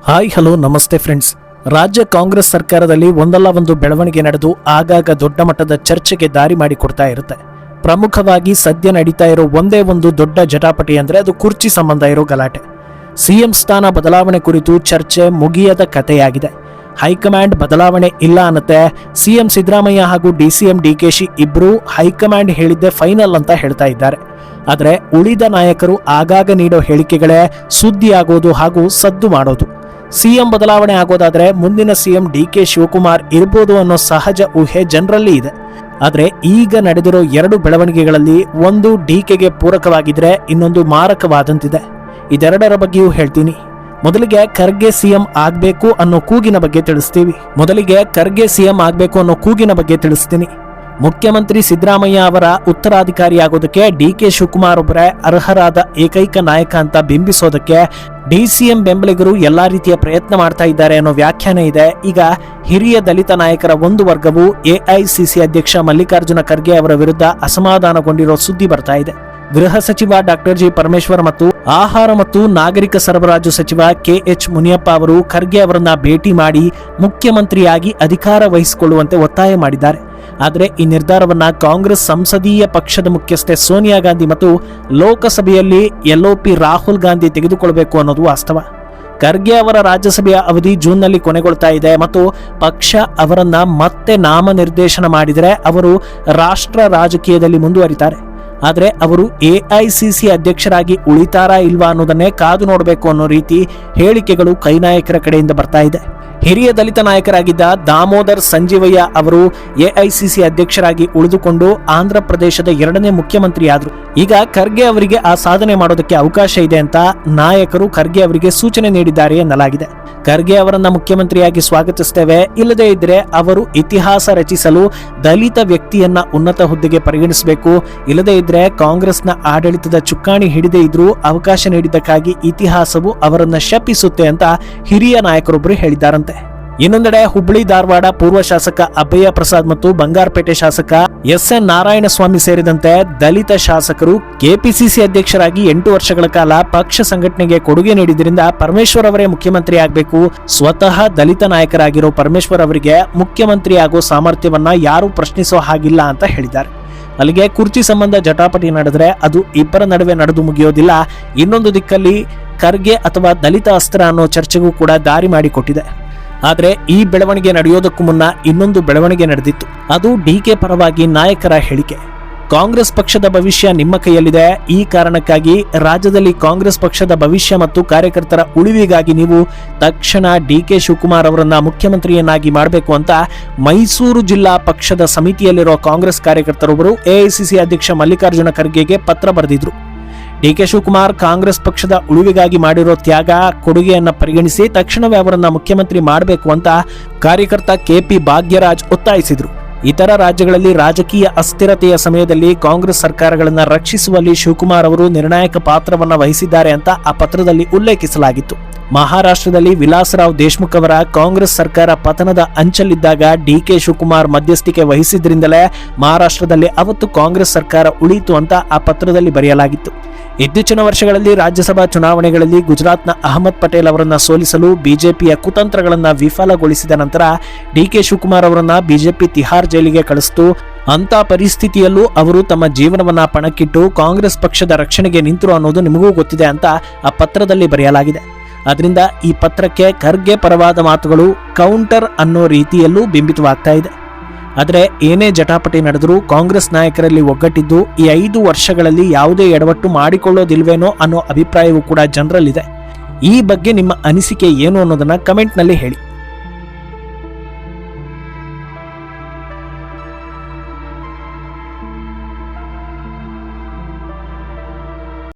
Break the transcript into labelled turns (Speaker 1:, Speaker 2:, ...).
Speaker 1: Hi hello ನಮಸ್ತೆ friends. ರಾಜ್ಯ ಕಾಂಗ್ರೆಸ್ ಸರ್ಕಾರದಲ್ಲಿ ಒಂದಲ್ಲ ಒಂದು ಬೆಳವಣಿಗೆ ನಡೆದು ಆಗಾಗ ದೊಡ್ಡ ಮಟ್ಟದ ಚರ್ಚೆಗೆ ದಾರಿ ಮಾಡಿಕೊಡ್ತಾ ಇರುತ್ತೆ. ಪ್ರಮುಖವಾಗಿ ಸದ್ಯ ನಡೀತಾ ಇರೋ ಒಂದೇ ಒಂದು ದೊಡ್ಡ ಜಟಾಪಟಿ ಅಂದ್ರೆ ಅದು ಕುರ್ಚಿ ಸಂಬಂಧ ಇರೋ ಗಲಾಟೆ. ಸಿಎಂ ಸ್ಥಾನ ಬದಲಾವಣೆ ಕುರಿತು ಚರ್ಚೆ ಮುಗಿಯದ ಕಥೆಯಾಗಿದೆ. ಹೈಕಮಾಂಡ್ ಬದಲಾವಣೆ ಇಲ್ಲ ಅನ್ನತ್ತೆ. ಸಿಎಂ ಸಿದ್ದರಾಮಯ್ಯ ಹಾಗೂ ಡಿಸಿಎಂ ಡಿಕೆಶಿ ಇಬ್ರು ಹೈಕಮಾಂಡ್ ಹೇಳಿದ್ದೆ ಫೈನಲ್ ಅಂತ ಹೇಳ್ತಾ ಇದ್ದಾರೆ. ಆದರೆ ಉಳಿದ ನಾಯಕರು ಆಗಾಗ ನೀಡೋ ಹೇಳಿಕೆಗಳೇ ಸುದ್ದಿಯಾಗೋದು ಹಾಗೂ ಸದ್ದು ಮಾಡೋದು. ಸಿಎಂ ಬದಲಾವಣೆ ಆಗೋದಾದ್ರೆ ಮುಂದಿನ ಸಿಎಂ ಡಿಕೆ ಶಿವಕುಮಾರ್ ಇರ್ಬೋದು ಅನ್ನೋ ಸಹಜ ಊಹೆ ಜನರಲ್ಲಿ ಇದೆ. ಆದರೆ ಈಗ ನಡೆದಿರೋ ಎರಡು ಬೆಳವಣಿಗೆಗಳಲ್ಲಿ ಒಂದು ಡಿಕೆಗೆ ಪೂರಕವಾಗಿದ್ರೆ ಇನ್ನೊಂದು ಮಾರಕವಾದಂತಿದೆ. ಇದೆರಡರ ಬಗ್ಗೆಯೂ ಹೇಳ್ತೀನಿ. ಮೊದಲಿಗೆ ಖರ್ಗೆ ಸಿಎಂ ಆಗ್ಬೇಕು ಅನ್ನೋ ಕೂಗಿನ ಬಗ್ಗೆ ತಿಳಿಸ್ತೀನಿ. ಮುಖ್ಯಮಂತ್ರಿ ಸಿದ್ದರಾಮಯ್ಯ ಅವರ ಉತ್ತರಾಧಿಕಾರಿಯಾಗೋದಕ್ಕೆ ಡಿಕೆ ಶಿವಕುಮಾರ್ ಒಬ್ಬರೇ ಅರ್ಹರಾದ ಏಕೈಕ ನಾಯಕ ಅಂತ ಬಿಂಬಿಸೋದಕ್ಕೆ ಡಿಸಿಎಂ ಬೆಂಬಲಿಗರು ಎಲ್ಲಾ ರೀತಿಯ ಪ್ರಯತ್ನ ಮಾಡ್ತಾ ಇದ್ದಾರೆ ಅನ್ನೋ ವ್ಯಾಖ್ಯಾನ ಇದೆ. ಈಗ ಹಿರಿಯ ದಲಿತ ನಾಯಕರ ಒಂದು ವರ್ಗವು ಎಐಸಿಸಿ ಅಧ್ಯಕ್ಷ ಮಲ್ಲಿಕಾರ್ಜುನ ಖರ್ಗೆ ಅವರ ವಿರುದ್ಧ ಅಸಮಾಧಾನಗೊಂಡಿರೋ ಸುದ್ದಿ ಬರ್ತಾ ಇದೆ. ಗೃಹ ಸಚಿವ ಡಾಕ್ಟರ್ ಜಿ ಪರಮೇಶ್ವರ್ ಮತ್ತು ಆಹಾರ ಮತ್ತು ನಾಗರಿಕ ಸರಬರಾಜು ಸಚಿವ ಕೆಎಚ್ ಮುನಿಯಪ್ಪ ಅವರು ಖರ್ಗೆ ಅವರನ್ನ ಭೇಟಿ ಮಾಡಿ ಮುಖ್ಯಮಂತ್ರಿಯಾಗಿ ಅಧಿಕಾರ ವಹಿಸಿಕೊಳ್ಳುವಂತೆ ಒತ್ತಾಯ ಮಾಡಿದ್ದಾರೆ. ಆದರೆ ಈ ನಿರ್ಧಾರವನ್ನ ಕಾಂಗ್ರೆಸ್ ಸಂಸದೀಯ ಪಕ್ಷದ ಮುಖ್ಯಸ್ಥೆ ಸೋನಿಯಾ ಗಾಂಧಿ ಮತ್ತು ಲೋಕಸಭೆಯಲ್ಲಿ ಎಲ್ಒಪಿ ರಾಹುಲ್ ಗಾಂಧಿ ತೆಗೆದುಕೊಳ್ಳಬೇಕು ಅನ್ನೋದು ವಾಸ್ತವ. ಖರ್ಗೆ ಅವರ ರಾಜ್ಯಸಭೆಯ ಅವಧಿ ಜೂನ್ನಲ್ಲಿ ಕೊನೆಗೊಳ್ತಾ ಇದೆ ಮತ್ತು ಪಕ್ಷ ಅವರನ್ನ ಮತ್ತೆ ನಾಮನಿರ್ದೇಶನ ಮಾಡಿದರೆ ಅವರು ರಾಷ್ಟ್ರ ರಾಜಕೀಯದಲ್ಲಿ ಮುಂದುವರಿತಾರೆ. ಆದರೆ ಅವರು ಎಐಸಿಸಿ ಅಧ್ಯಕ್ಷರಾಗಿ ಉಳಿತಾರಾ ಇಲ್ವಾ ಅನ್ನೋದನ್ನೇ ಕಾದು ನೋಡಬೇಕು ಅನ್ನೋ ರೀತಿ ಹೇಳಿಕೆಗಳು ಕೈನಾಯಕರ ಕಡೆಯಿಂದ ಬರ್ತಾ ಇದೆ. ಹಿರಿಯ ದಲಿತ ನಾಯಕರಾಗಿದ್ದ ದಾಮೋದರ್ ಸಂಜೀವಯ್ಯ ಅವರು ಎಐಸಿಸಿ ಅಧ್ಯಕ್ಷರಾಗಿ ಉಳಿದುಕೊಂಡು ಆಂಧ್ರ ಪ್ರದೇಶದ 2ನೇ ಮುಖ್ಯಮಂತ್ರಿಯಾದರು. ಈಗ ಖರ್ಗೆ ಅವರಿಗೆ ಆ ಸಾಧನೆ ಮಾಡೋದಕ್ಕೆ ಅವಕಾಶ ಇದೆ ಅಂತ ನಾಯಕರು ಖರ್ಗೆ ಅವರಿಗೆ ಸೂಚನೆ ನೀಡಿದ್ದಾರೆ ಎನ್ನಲಾಗಿದೆ. ಖರ್ಗೆ ಅವರನ್ನ ಮುಖ್ಯಮಂತ್ರಿಯಾಗಿ ಸ್ವಾಗತಿಸುತ್ತೇವೆ, ಇಲ್ಲದೇ ಇದ್ರೆ ಅವರು ಇತಿಹಾಸ ರಚಿಸಲು ದಲಿತ ವ್ಯಕ್ತಿಯನ್ನ ಉನ್ನತ ಹುದ್ದೆಗೆ ಪರಿಗಣಿಸಬೇಕು, ಇಲ್ಲದೇ ಇದ್ರೆ ಕಾಂಗ್ರೆಸ್ನ ಆಡಳಿತದ ಚುಕ್ಕಾಣಿ ಹಿಡಿದೇ ಇದ್ರೂ ಅವಕಾಶ ನೀಡಿದ್ದಕ್ಕಾಗಿ ಇತಿಹಾಸವು ಅವರನ್ನ ಶಪಿಸುತ್ತೆ ಅಂತ ಹಿರಿಯ ನಾಯಕರೊಬ್ಬರು ಹೇಳಿದ್ದಾರಂತೆ. ಇನ್ನೊಂದೆಡೆ ಹುಬ್ಬಳ್ಳಿ ಧಾರವಾಡ ಪೂರ್ವ ಶಾಸಕ ಅಭಯ ಪ್ರಸಾದ್ ಮತ್ತು ಬಂಗಾರಪೇಟೆ ಶಾಸಕ ಎಸ್ಎನ್ ನಾರಾಯಣಸ್ವಾಮಿ ಸೇರಿದಂತೆ ದಲಿತ ಶಾಸಕರು ಕೆಪಿಸಿಸಿ ಅಧ್ಯಕ್ಷರಾಗಿ 8 ವರ್ಷಗಳ ಕಾಲ ಪಕ್ಷ ಸಂಘಟನೆಗೆ ಕೊಡುಗೆ ನೀಡಿದ್ರಿಂದ ಪರಮೇಶ್ವರ್ ಅವರೇ ಮುಖ್ಯಮಂತ್ರಿ ಆಗಬೇಕು, ಸ್ವತಃ ದಲಿತ ನಾಯಕರಾಗಿರೋ ಪರಮೇಶ್ವರ್ ಅವರಿಗೆ ಮುಖ್ಯಮಂತ್ರಿ ಆಗೋ ಸಾಮರ್ಥ್ಯವನ್ನ ಯಾರೂ ಪ್ರಶ್ನಿಸೋ ಹಾಗಿಲ್ಲ ಅಂತ ಹೇಳಿದ್ದಾರೆ. ಅಲ್ಲಿಗೆ ಕುರ್ಚಿ ಸಂಬಂಧ ಜಟಾಪಟಿ ನಡೆದ್ರೆ ಅದು ಇಬ್ಬರ ನಡುವೆ ನಡೆದು ಮುಗಿಯೋದಿಲ್ಲ. ಇನ್ನೊಂದು ದಿಕ್ಕಲ್ಲಿ ಖರ್ಗೆ ಅಥವಾ ದಲಿತ ಅಸ್ತ್ರ ಅನ್ನೋ ಚರ್ಚೆಗೂ ಕೂಡ ದಾರಿ ಮಾಡಿಕೊಟ್ಟಿದೆ. ಆದರೆ ಈ ಬೆಳವಣಿಗೆ ನಡೆಯೋದಕ್ಕೂ ಮುನ್ನ ಇನ್ನೊಂದು ಬೆಳವಣಿಗೆ ನಡೆದಿತ್ತು. ಅದು ಡಿಕೆ ಪರವಾಗಿ ನಾಯಕರ ಹೇಳಿಕೆ. ಕಾಂಗ್ರೆಸ್ ಪಕ್ಷದ ಭವಿಷ್ಯ ನಿಮ್ಮ ಕೈಯಲ್ಲಿದೆ. ಈ ಕಾರಣಕ್ಕಾಗಿ ರಾಜ್ಯದಲ್ಲಿ ಕಾಂಗ್ರೆಸ್ ಪಕ್ಷದ ಭವಿಷ್ಯ ಮತ್ತು ಕಾರ್ಯಕರ್ತರ ಉಳಿವಿಗಾಗಿ ನೀವು ತಕ್ಷಣ ಡಿಕೆ ಶಿವಕುಮಾರ್ ಅವರನ್ನ ಮುಖ್ಯಮಂತ್ರಿಯನ್ನಾಗಿ ಮಾಡಬೇಕು ಅಂತ ಮೈಸೂರು ಜಿಲ್ಲಾ ಪಕ್ಷದ ಸಮಿತಿಯಲ್ಲಿರುವ ಕಾಂಗ್ರೆಸ್ ಕಾರ್ಯಕರ್ತರೊಬ್ಬರು ಎಐಸಿಸಿ ಅಧ್ಯಕ್ಷ ಮಲ್ಲಿಕಾರ್ಜುನ ಖರ್ಗೆಗೆ ಪತ್ರ ಬರೆದಿದ್ರು. ಡಿಕೆ ಶಿವಕುಮಾರ್ ಕಾಂಗ್ರೆಸ್ ಪಕ್ಷದ ಉಳಿವಿಗಾಗಿ ಮಾಡಿರೋ ತ್ಯಾಗ ಕೊಡುಗೆಯನ್ನ ಪರಿಗಣಿಸಿ ತಕ್ಷಣವೇ ಅವರನ್ನ ಮುಖ್ಯಮಂತ್ರಿ ಮಾಡಬೇಕು ಅಂತ ಕಾರ್ಯಕರ್ತ ಕೆಪಿ ಭಾಗ್ಯರಾಜ್ ಒತ್ತಾಯಿಸಿದ್ರು. ಇತರ ರಾಜ್ಯಗಳಲ್ಲಿ ರಾಜಕೀಯ ಅಸ್ಥಿರತೆಯ ಸಮಯದಲ್ಲಿ ಕಾಂಗ್ರೆಸ್ ಸರ್ಕಾರಗಳನ್ನು ರಕ್ಷಿಸುವಲ್ಲಿ ಶಿವಕುಮಾರ್ ಅವರು ನಿರ್ಣಾಯಕ ಪಾತ್ರವನ್ನ ವಹಿಸಿದ್ದಾರೆ ಅಂತ ಆ ಪತ್ರದಲ್ಲಿ ಉಲ್ಲೇಖಿಸಲಾಗಿತ್ತು. ಮಹಾರಾಷ್ಟ್ರದಲ್ಲಿ ವಿಲಾಸರಾವ್ ದೇಶ್ಮುಖ್ ಅವರ ಕಾಂಗ್ರೆಸ್ ಸರ್ಕಾರ ಪತನದ ಅಂಚಲ್ಲಿದ್ದಾಗ ಡಿಕೆ ಶಿವಕುಮಾರ್ ಮಧ್ಯಸ್ಥಿಕೆ ವಹಿಸಿದ್ರಿಂದಲೇ ಮಹಾರಾಷ್ಟ್ರದಲ್ಲಿ ಅವತ್ತು ಕಾಂಗ್ರೆಸ್ ಸರ್ಕಾರ ಉಳಿಯಿತು ಅಂತ ಆ ಪತ್ರದಲ್ಲಿ ಬರೆಯಲಾಗಿತ್ತು. ಇತ್ತೀಚಿನ ವರ್ಷಗಳಲ್ಲಿ ರಾಜ್ಯಸಭಾ ಚುನಾವಣೆಗಳಲ್ಲಿ ಗುಜರಾತ್ನ ಅಹಮದ್ ಪಟೇಲ್ ಅವರನ್ನ ಸೋಲಿಸಲು ಬಿಜೆಪಿಯ ಕುತಂತ್ರಗಳನ್ನ ವಿಫಲಗೊಳಿಸಿದ ನಂತರ ಡಿಕೆ ಶಿವಕುಮಾರ್ ಅವರನ್ನ ಬಿಜೆಪಿ ತಿಹಾರ್ ಜೈಲಿಗೆ ಕಳಿಸಿತು. ಅಂತ ಪರಿಸ್ಥಿತಿಯಲ್ಲೂ ಅವರು ತಮ್ಮ ಜೀವನವನ್ನ ಪಣಕ್ಕಿಟ್ಟು ಕಾಂಗ್ರೆಸ್ ಪಕ್ಷದ ರಕ್ಷಣೆಗೆ ನಿಂತರು ಅನ್ನೋದು ನಿಮಗೂ ಗೊತ್ತಿದೆ ಅಂತ ಆ ಪತ್ರದಲ್ಲಿ ಬರೆಯಲಾಗಿದೆ. ಅದರಿಂದ ಈ ಪತ್ರಕ್ಕೆ ಖರ್ಗೆ ಪರವಾದ ಮಾತುಗಳು ಕೌಂಟರ್ ಅನ್ನೋ ರೀತಿಯಲ್ಲೂ ಬಿಂಬಿತವಾಗ್ತಾ ಇದೆ. ಆದರೆ ಏನೇ ಜಟಾಪಟಿ ನಡೆದರೂ ಕಾಂಗ್ರೆಸ್ ನಾಯಕರಲ್ಲಿ ಒಗ್ಗಟ್ಟಿದ್ದು ಈ 5 ವರ್ಷಗಳಲ್ಲಿ ಯಾವುದೇ ಎಡವಟ್ಟು ಮಾಡಿಕೊಳ್ಳೋದಿಲ್ವೇನೋ ಅನ್ನೋ ಅಭಿಪ್ರಾಯವೂ ಕೂಡ ಜನರಲ್ಲಿದೆ. ಈ ಬಗ್ಗೆ ನಿಮ್ಮ ಅನಿಸಿಕೆ ಏನು ಅನ್ನೋದನ್ನ ಕಮೆಂಟ್ನಲ್ಲಿ ಹೇಳಿ.